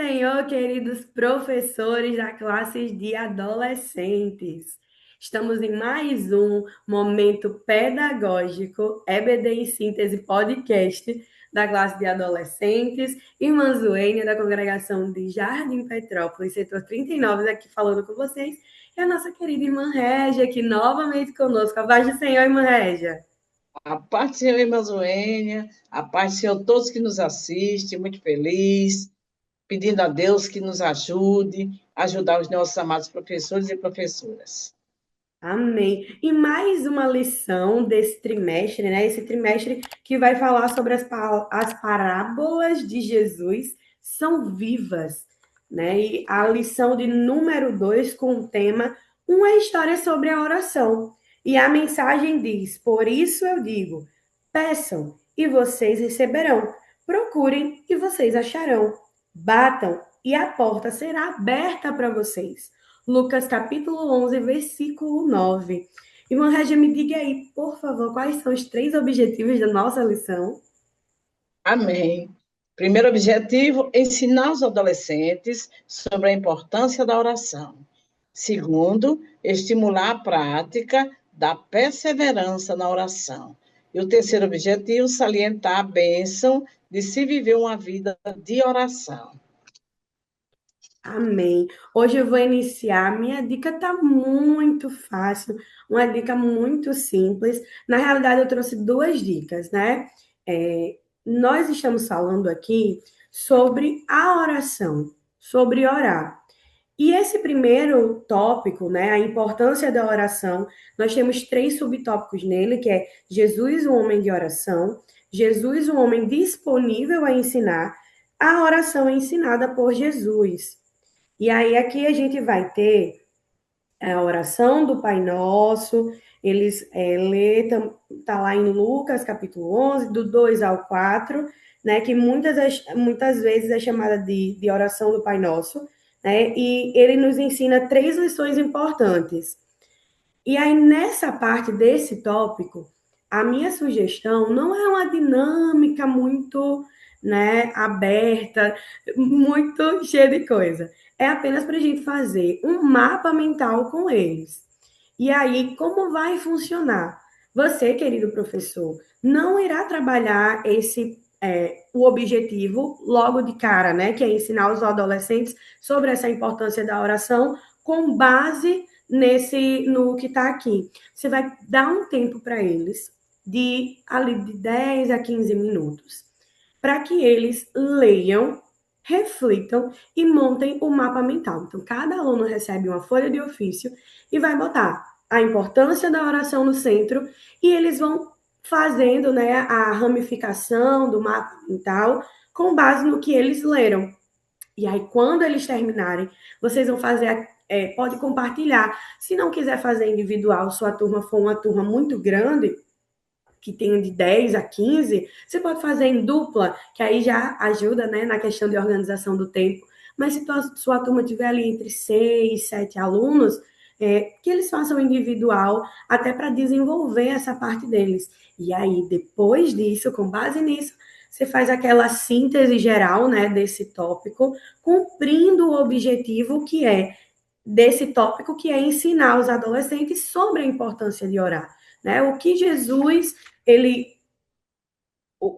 Senhor, queridos professores da classe de adolescentes. Estamos em mais um momento pedagógico, EBD em Síntese Podcast da classe de adolescentes. Irmã Zuênia, da congregação de Jardim Petrópolis, setor 39, aqui falando com vocês. E a nossa querida irmã Régia, aqui novamente conosco. A paz do Senhor, irmã Régia. A paz do Senhor, irmã Zoênia, a paz do Senhor, todos que nos assistem, muito feliz, pedindo a Deus que nos ajude, ajudar os nossos amados professores e professoras. Amém. E mais uma lição desse trimestre, né? Esse trimestre que vai falar sobre as parábolas de Jesus são vivas, né? E a lição de número 2 com o tema Uma história sobre a oração. E a mensagem diz: Por isso eu digo, peçam e vocês receberão. Procurem e vocês acharão. Batam e a porta será aberta para vocês. Lucas capítulo 11, versículo 9. Irmã Regia, me diga aí, por favor, quais são os 3 objetivos da nossa lição? Amém. Primeiro objetivo, ensinar os adolescentes sobre a importância da oração. Segundo, estimular a prática da perseverança na oração. E o terceiro objetivo, salientar a bênção de se viver uma vida de oração. Amém. Hoje eu vou iniciar. Minha dica está muito fácil, uma dica muito simples. Na realidade, eu trouxe 2 dicas, né? Nós estamos falando aqui sobre a oração, sobre orar. E esse primeiro tópico, né, a importância da oração, nós temos 3 subtópicos nele, que é Jesus, o homem de oração, Jesus, o homem disponível a ensinar, a oração ensinada por Jesus. E aí aqui a gente vai ter a oração do Pai Nosso, eles lê, tá lá em Lucas capítulo 11, do 2 ao 4, né, que muitas vezes é chamada de oração do Pai Nosso, né, e ele nos ensina 3 lições importantes. E aí, nessa parte desse tópico, a minha sugestão não é uma dinâmica muito, né, aberta, muito cheia de coisa. É apenas para a gente fazer um mapa mental com eles. E aí, como vai funcionar? Você, querido professor, não irá trabalhar o objetivo logo de cara, né? Que é ensinar os adolescentes sobre essa importância da oração com base no que está aqui. Você vai dar um tempo para eles de 10 a 15 minutos, para que eles leiam, reflitam e montem o mapa mental. Então, cada aluno recebe uma folha de ofício e vai botar a importância da oração no centro e eles vão fazendo, né, a ramificação do mapa mental com base no que eles leram. E aí, quando eles terminarem, vocês vão fazer, pode compartilhar. Se não quiser fazer individual, sua turma for uma turma muito grande, que tenha de 10 a 15, você pode fazer em dupla, que aí já ajuda, né, na questão de organização do tempo. Mas se sua turma tiver ali entre 6 7 alunos, que eles façam individual, até para desenvolver essa parte deles. E aí, depois disso, com base nisso, você faz aquela síntese geral, né, desse tópico, cumprindo o objetivo que é desse tópico, que é ensinar os adolescentes sobre a importância de orar, né? O que Jesus, ele,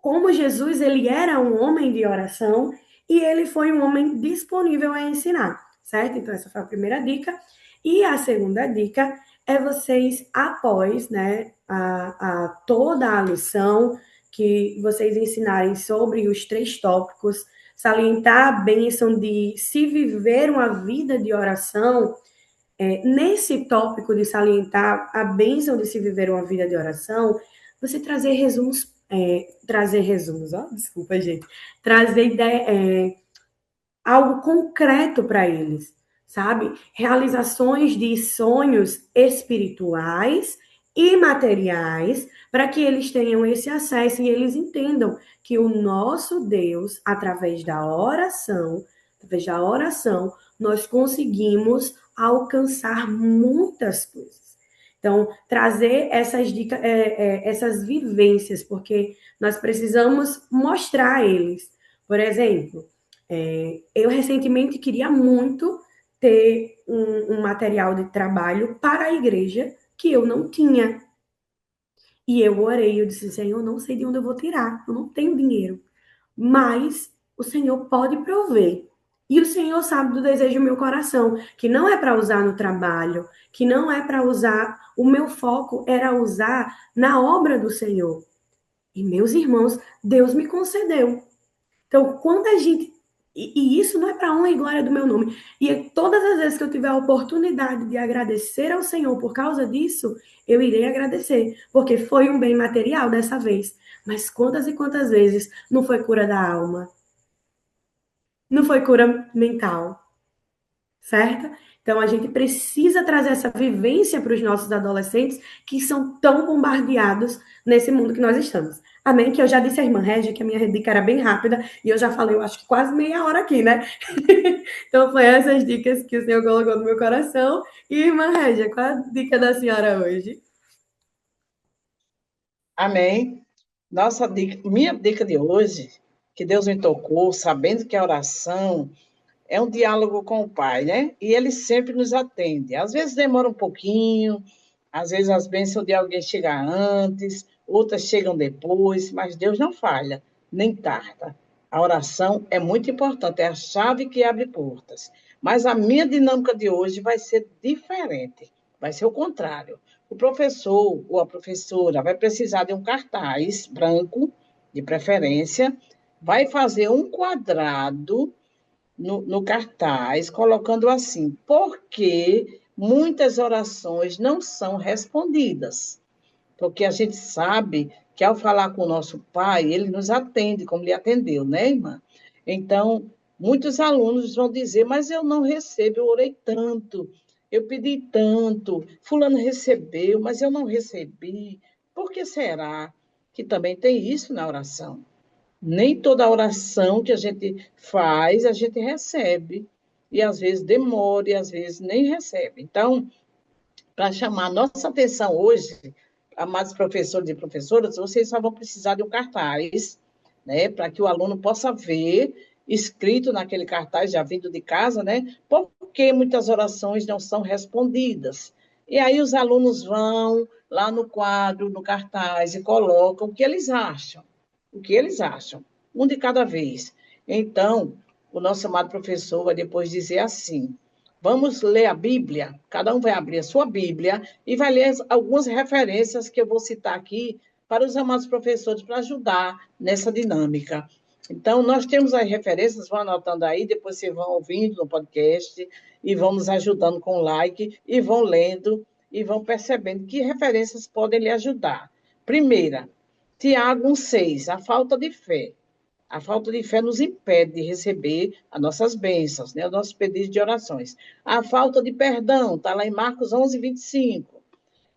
como Jesus, ele era um homem de oração e ele foi um homem disponível a ensinar, certo? Então essa foi a primeira dica. E a segunda dica é vocês, após, né, a toda a lição, que vocês ensinarem sobre os 3 tópicos, salientar a bênção de se viver uma vida de oração, nesse tópico de salientar a bênção de se viver uma vida de oração, você trazer resumos, ó, desculpa, gente, trazer algo concreto para eles, sabe? Realizações de sonhos espirituais e materiais, para que eles tenham esse acesso e eles entendam que o nosso Deus, através da oração, nós conseguimos alcançar muitas coisas. Então, trazer essas dicas, essas vivências, porque nós precisamos mostrar a eles. Por exemplo, Eu recentemente queria muito ter um material de trabalho para a igreja que eu não tinha. E eu orei, eu disse, Senhor, eu não sei de onde eu vou tirar, eu não tenho dinheiro. Mas o Senhor pode prover. E o Senhor sabe do desejo do meu coração, que não é para usar no trabalho, que não é para usar. O meu foco era usar na obra do Senhor. E meus irmãos, Deus me concedeu. Então, quando a gente. E isso não é para honra e glória do meu nome. E todas as vezes que eu tiver a oportunidade de agradecer ao Senhor por causa disso, eu irei agradecer, porque foi um bem material dessa vez. Mas quantas e quantas vezes não foi cura da alma? Não foi cura mental, certo? Então a gente precisa trazer essa vivência para os nossos adolescentes que são tão bombardeados nesse mundo que nós estamos. Amém? Que eu já disse à irmã Régia que a minha dica era bem rápida e eu já falei, eu acho que quase meia hora aqui, né? Então foi essas dicas que o Senhor colocou no meu coração. E irmã Régia, qual a dica da senhora hoje? Amém. Nossa dica, minha dica de hoje, que Deus me tocou, sabendo que a oração é um diálogo com o Pai, né? E Ele sempre nos atende. Às vezes demora um pouquinho, às vezes as bênçãos de alguém chegam antes, outras chegam depois, mas Deus não falha, nem tarda. A oração é muito importante, é a chave que abre portas. Mas a minha dinâmica de hoje vai ser diferente, vai ser o contrário. O professor ou a professora vai precisar de um cartaz branco, de preferência, vai fazer um quadrado no cartaz, colocando assim: por que muitas orações não são respondidas? Porque a gente sabe que ao falar com o nosso Pai, ele nos atende, como ele atendeu, né, irmã? Então, muitos alunos vão dizer, mas eu não recebo, eu orei tanto, eu pedi tanto, fulano recebeu, mas eu não recebi. Por que será que também tem isso na oração? Nem toda oração que a gente faz, a gente recebe. E às vezes demora, e às vezes nem recebe. Então, para chamar a nossa atenção hoje, amados professores e professoras, vocês só vão precisar de um cartaz, né, para que o aluno possa ver, escrito naquele cartaz já vindo de casa, né, por que muitas orações não são respondidas. E aí os alunos vão lá no quadro, no cartaz, e colocam o que eles acham. O que eles acham, um de cada vez. Então, o nosso amado professor vai depois dizer assim: vamos ler a Bíblia? Cada um vai abrir a sua Bíblia e vai ler algumas referências que eu vou citar aqui para os amados professores para ajudar nessa dinâmica. Então, nós temos as referências, vão anotando aí, depois vocês vão ouvindo no podcast e vão nos ajudando com o like e vão lendo e vão percebendo que referências podem lhe ajudar. Primeira, Tiago 1,6, a falta de fé. A falta de fé nos impede de receber as nossas bênçãos, né, os nossos pedidos de orações. A falta de perdão, está lá em Marcos 11:25.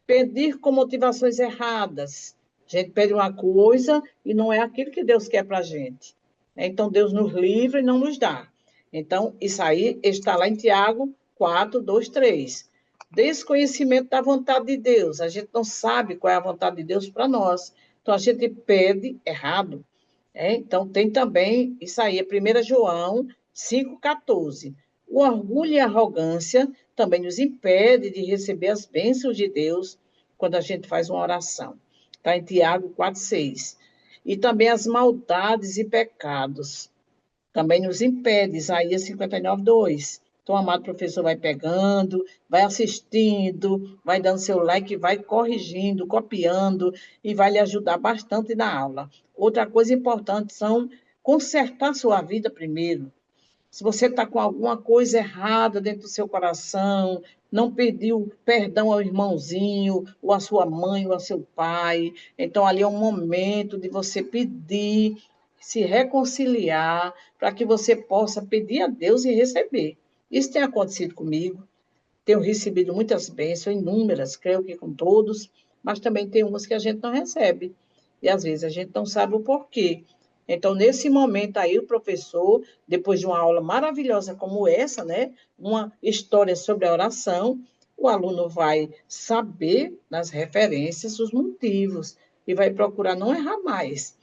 Pedir com motivações erradas. A gente pede uma coisa e não é aquilo que Deus quer para a gente. Então, Deus nos livra e não nos dá. Então, isso aí está lá em Tiago 4:2, 3. Desconhecimento da vontade de Deus. A gente não sabe qual é a vontade de Deus para nós. Então, a gente pede errado. Então, tem também, isso aí, é 1 João 5,14. O orgulho e a arrogância também nos impede de receber as bênçãos de Deus quando a gente faz uma oração. Está em Tiago 4,6. E também as maldades e pecados também nos impede, Isaías 59:2. Então, o amado professor vai pegando, vai assistindo, vai dando seu like, vai corrigindo, copiando e vai lhe ajudar bastante na aula. Outra coisa importante são consertar sua vida primeiro. Se você está com alguma coisa errada dentro do seu coração, não pediu perdão ao irmãozinho, ou à sua mãe, ou ao seu pai, então ali é um momento de você pedir, se reconciliar, para que você possa pedir a Deus e receber. Isso tem acontecido comigo, tenho recebido muitas bênçãos, inúmeras, creio que com todos, mas também tem umas que a gente não recebe. E às vezes a gente não sabe o porquê. Então, nesse momento aí, o professor, depois de uma aula maravilhosa como essa, né, uma história sobre a oração, o aluno vai saber nas referências os motivos e vai procurar não errar mais.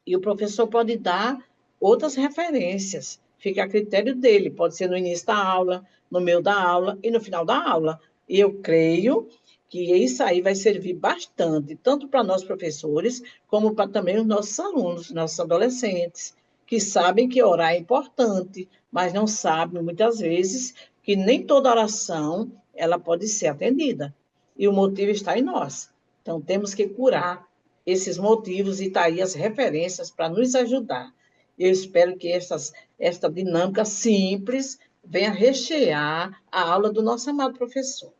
E o professor pode dar outras referências. Fica a critério dele, pode ser no início da aula, no meio da aula e no final da aula. E eu creio que isso aí vai servir bastante, tanto para nós professores, como para também os nossos alunos, nossos adolescentes, que sabem que orar é importante, mas não sabem, muitas vezes, que nem toda oração ela pode ser atendida. E o motivo está em nós. Então, temos que curar esses motivos e está aí as referências para nos ajudar. Eu espero que esta dinâmica simples venha rechear a aula do nosso amado professor.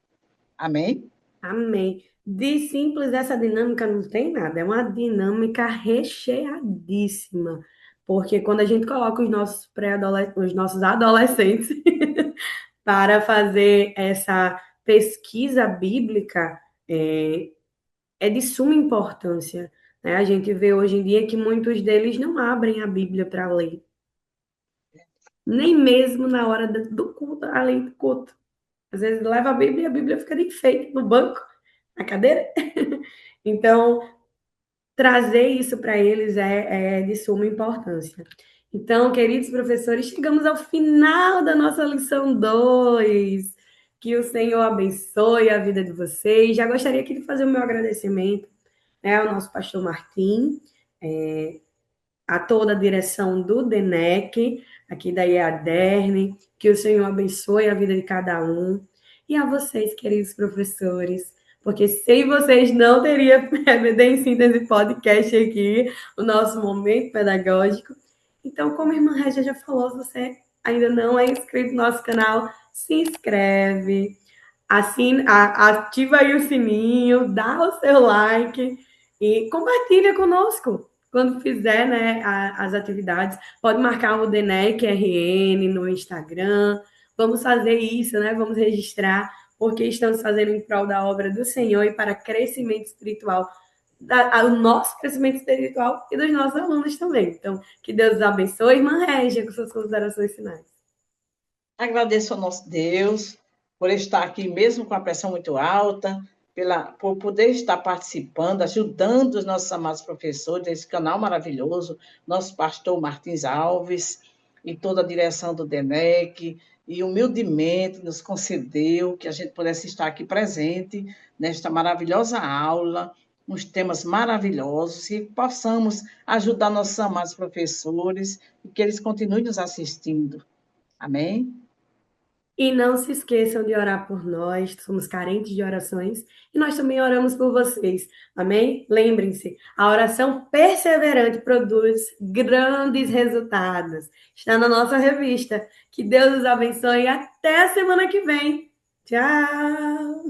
Amém? Amém. De simples, essa dinâmica não tem nada, é uma dinâmica recheadíssima. Porque quando a gente coloca os nossos os nossos adolescentes para fazer essa pesquisa bíblica, é de suma importância, né? A gente vê hoje em dia que muitos deles não abrem a Bíblia para ler, nem mesmo na hora do culto, além do culto. Às vezes leva a Bíblia e a Bíblia fica de enfeite no banco, na cadeira. Então, trazer isso para eles é de suma importância. Então, queridos professores, chegamos ao final da nossa lição 2. Que o Senhor abençoe a vida de vocês. Já gostaria aqui de fazer o meu agradecimento, né, ao nosso pastor Martim, a toda a direção do DENEC, aqui da IADERN, que o Senhor abençoe a vida de cada um, e a vocês, queridos professores, porque sem vocês não teria PBD em Síntese Podcast aqui, o nosso momento pedagógico. Então, como a irmã Regia já falou, se você ainda não é inscrito no nosso canal, se inscreve, ativa aí o sininho, dá o seu like e compartilha conosco quando fizer, né, as atividades. Pode marcar o DENEC RN no Instagram. Vamos fazer isso, né? Vamos registrar, porque estamos fazendo em prol da obra do Senhor e para crescimento espiritual, o nosso crescimento espiritual e dos nossos alunos também. Então, que Deus os abençoe. Irmã Régia, com suas considerações finais. Agradeço ao nosso Deus por estar aqui, mesmo com a pressão muito alta, por poder estar participando, ajudando os nossos amados professores desse canal maravilhoso, nosso pastor Martins Alves e toda a direção do DENEC, e humildemente nos concedeu que a gente pudesse estar aqui presente nesta maravilhosa aula, uns temas maravilhosos, e possamos ajudar nossos amados professores e que eles continuem nos assistindo. Amém? E não se esqueçam de orar por nós, somos carentes de orações, e nós também oramos por vocês, amém? Lembrem-se, a oração perseverante produz grandes resultados. Está na nossa revista. Que Deus os abençoe e até a semana que vem. Tchau!